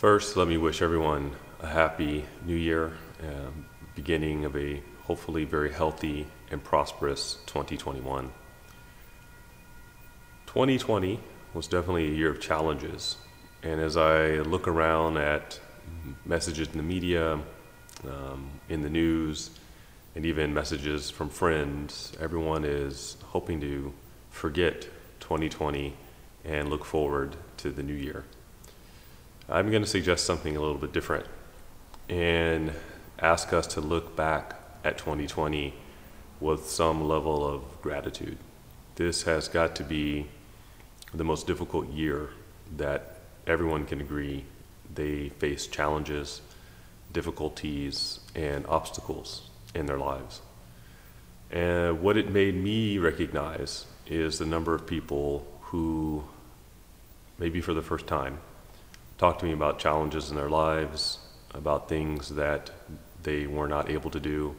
First, let me wish everyone a happy new year, beginning of a hopefully very healthy and prosperous 2021. 2020 was definitely a year of challenges, and as I look around at messages in the media, in the news, and even messages from friends, everyone is hoping to forget 2020 and look forward to the new year. I'm going to suggest something a little bit different and ask us to look back at 2020 with some level of gratitude. This has got to be the most difficult year that everyone can agree they face challenges, difficulties, and obstacles in their lives. And what it made me recognize is the number of people who, maybe for the first time, talk to me about challenges in their lives, about things that they were not able to do,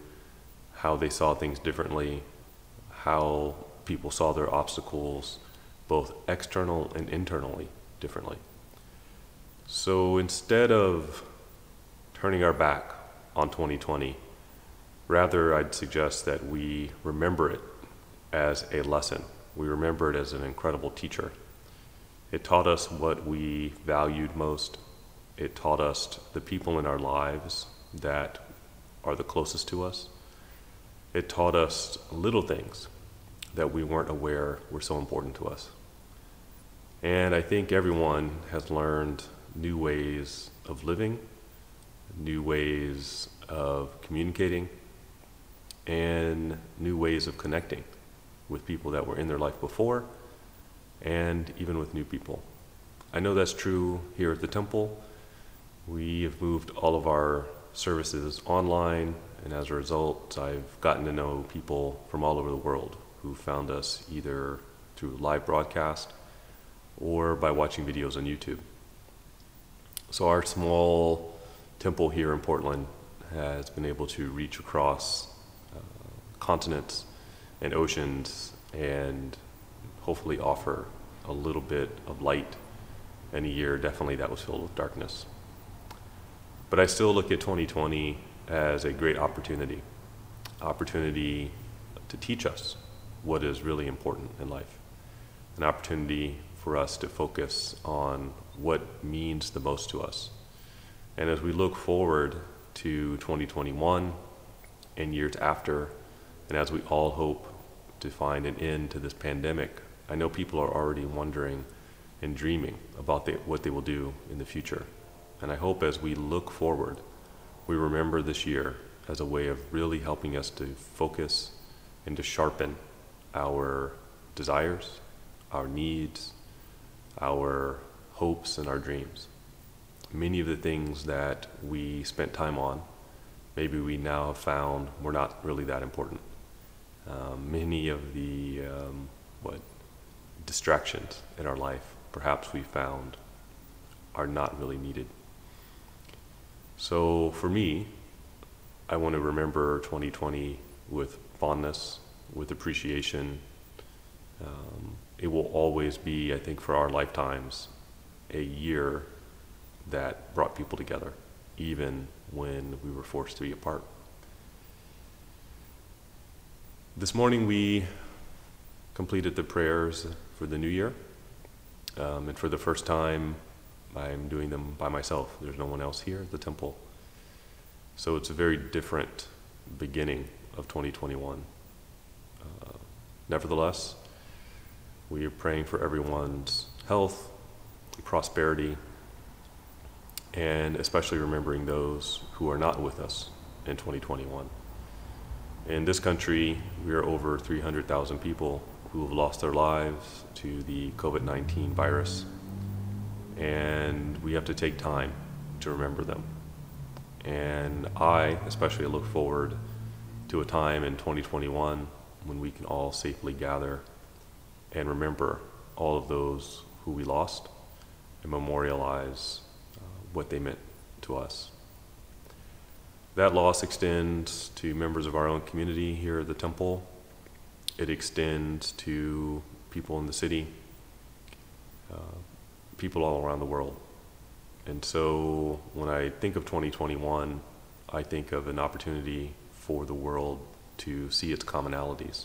how they saw things differently, how people saw their obstacles, both external and internally, differently. So instead of turning our back on 2020, rather I'd suggest that we remember it as a lesson. We remember it as an incredible teacher. It taught us what we valued most. It taught us the people in our lives that are the closest to us. It taught us little things that we weren't aware were so important to us. And I think everyone has learned new ways of living, new ways of communicating, and new ways of connecting with people that were in their life before, and even with new people. I know that's true here at the temple. We have moved all of our services online, and as a result, I've gotten to know people from all over the world who found us either through live broadcast or by watching videos on YouTube. So our small temple here in Portland has been able to reach across continents and oceans and hopefully offer a little bit of light in a year definitely that was filled with darkness. But I still look at 2020 as a great opportunity to teach us what is really important in life, an opportunity for us to focus on what means the most to us. And as we look forward to 2021 and years after, and as we all hope to find an end to this pandemic, I know people are already wondering and dreaming about what they will do in the future. And I hope as we look forward, we remember this year as a way of really helping us to focus and to sharpen our desires, our needs, our hopes, and our dreams. Many of the things that we spent time on, maybe we now have found were not really that important. Many of the distractions in our life, perhaps we found, are not really needed. So for me, I want to remember 2020 with fondness, with appreciation. It will always be, I think, for our lifetimes, a year that brought people together, even when we were forced to be apart. This morning we completed the prayers for the new year, and for the first time I'm doing them by myself. There's no one else here at the temple. So it's a very different beginning of 2021. Nevertheless, we are praying for everyone's health, prosperity, and especially remembering those who are not with us in 2021. In this country, we are over 300,000 people who have lost their lives to the COVID-19 virus, and we have to take time to remember them. And I especially look forward to a time in 2021 when we can all safely gather and remember all of those who we lost and memorialize what they meant to us. That loss extends to members of our own community here at the temple. It extends to people in the city, people all around the world. And so when I think of 2021, I think of an opportunity for the world to see its commonalities,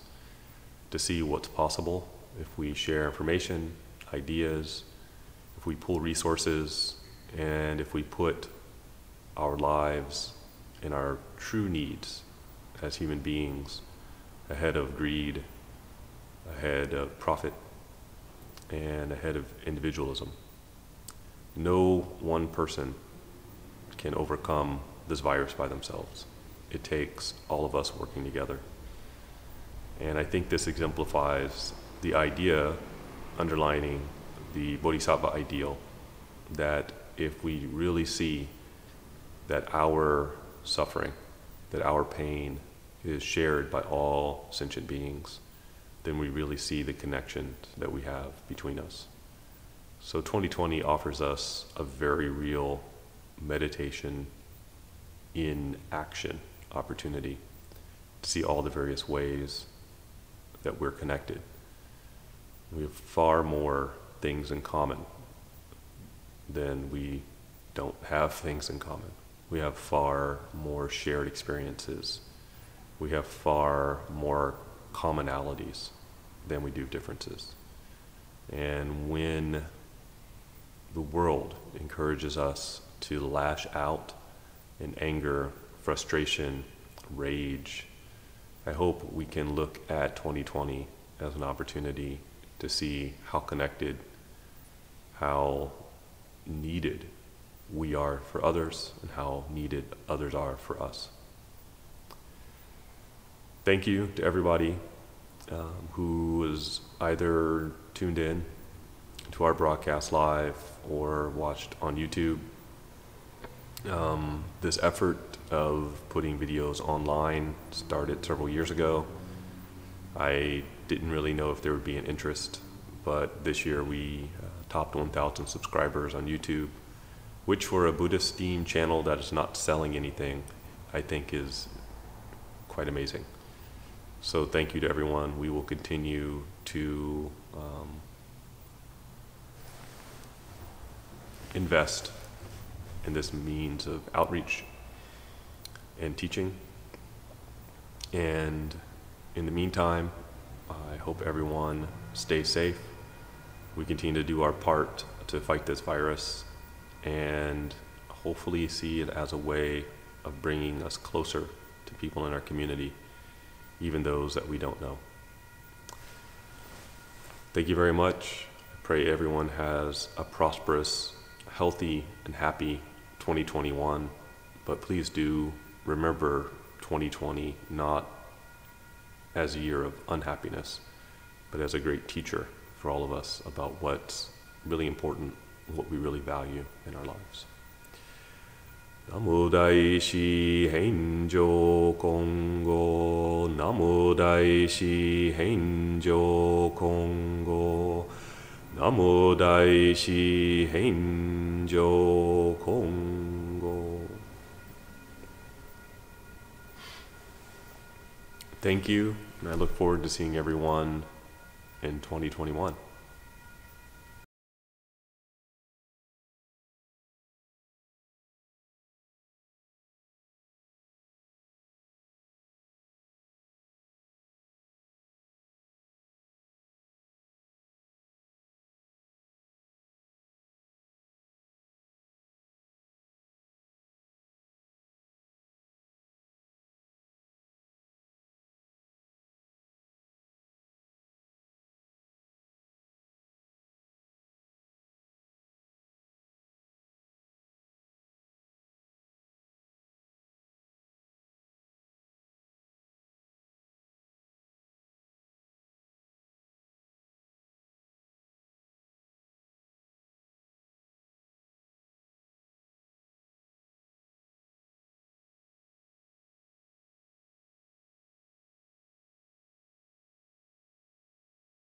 to see what's possible if we share information, ideas, if we pool resources, and if we put our lives and our true needs as human beings ahead of greed, ahead of profit, and ahead of individualism. No one person can overcome this virus by themselves. It takes all of us working together. And I think this exemplifies the idea underlining the Bodhisattva ideal, that if we really see that our suffering, that our pain is shared by all sentient beings, then we really see the connection that we have between us. So 2020 offers us a very real meditation in action opportunity to see all the various ways that we're connected. We have far more things in common than we don't have things in common. We have far more shared experiences. We have far more commonalities than we do differences. And when the world encourages us to lash out in anger, frustration, rage, I hope we can look at 2020 as an opportunity to see how connected, how needed we are for others, and how needed others are for us. Thank you to everybody who was either tuned in to our broadcast live or watched on YouTube. This effort of putting videos online started several years ago. I didn't really know if there would be an interest, but this year we topped 1,000 subscribers on YouTube, which for a Buddhist themed channel that is not selling anything, I think is quite amazing. So thank you to everyone. We will continue to invest in this means of outreach and teaching. And in the meantime, I hope everyone stays safe. We continue to do our part to fight this virus and hopefully see it as a way of bringing us closer to people in our community, even those that we don't know. Thank you very much. I pray everyone has a prosperous, healthy, and happy 2021. But please do remember 2020 not as a year of unhappiness, but as a great teacher for all of us about what's really important, what we really value in our lives. Namo Daishi Henjo Kongo, Namo Daishi Henjo Kongo, Namo Daishi Henjo Kongo. Thank you, and I look forward to seeing everyone in 2021.